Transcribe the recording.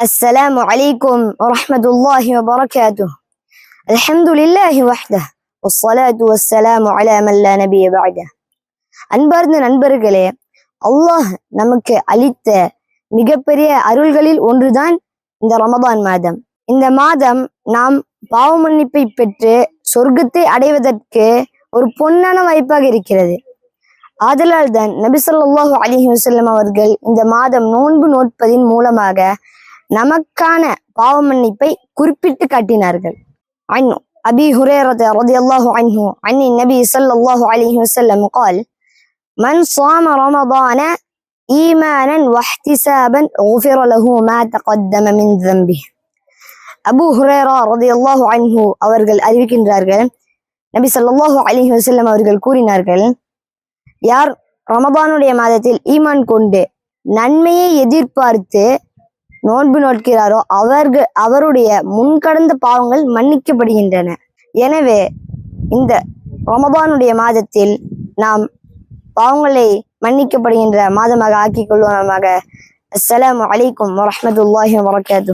السلام عليكم ورحمة الله وبركاته. الحمد لله وحده والصلاة والسلام على من لا نبي بعده. அன்பார்ந்த நண்பர்களே, அல்லாஹ் நமக்கு அளித்த மிகப்பெரிய அருள்களில் ஒன்றுதான் இந்த ரமதான் மாதம். இந்த மாதம் நாம் பாவ மன்னிப்பை பெற்று சொர்க்கத்தை அடைவதற்கு ஒரு பொன்னான வாய்ப்பாக இருக்கிறது. ஆதலால் தான் நபி ஸல்லல்லாஹு அலைஹி வஸல்லம் அவர்கள் இந்த மாதம் நோன்பு நோட்பதின் மூலமாக நமக்கான பாவ மன்னிப்பை குறிப்பிட்டு காட்டினார்கள். عن أبي هريرة رضي الله عنه عن النبي صلى الله عليه وسلم قال: من صام رمضان إيمانا واحتسابا غفر له ما تقدم من ذنبه. அபூ ஹுரைரா ரலியல்லாஹு அன்ஹு அவர்கள் அறிவிக்கின்றார்கள், நபி ஸல்லல்லாஹு அலைஹி வஸல்லம் அவர்கள் கூறினார்கள், யார் ரமதானுடைய மாதத்தில் ஈமான் கொண்டு நன்மையை எதிர்பார்த்து நோன்பு நோட்கிறாரோ அவருடைய முன்கடந்த பாவங்கள் மன்னிக்கப்படுகின்றன. எனவே இந்த ரமதானுடைய மாதத்தில் நாம் பாவங்களை மன்னிக்கப்படுகின்ற மாதமாக ஆக்கிக் கொள்வோமாக. அஸ்ஸலாமு அலைக்கும் வரஹ்மத்துல்லாஹி வபரகாத்துஹு.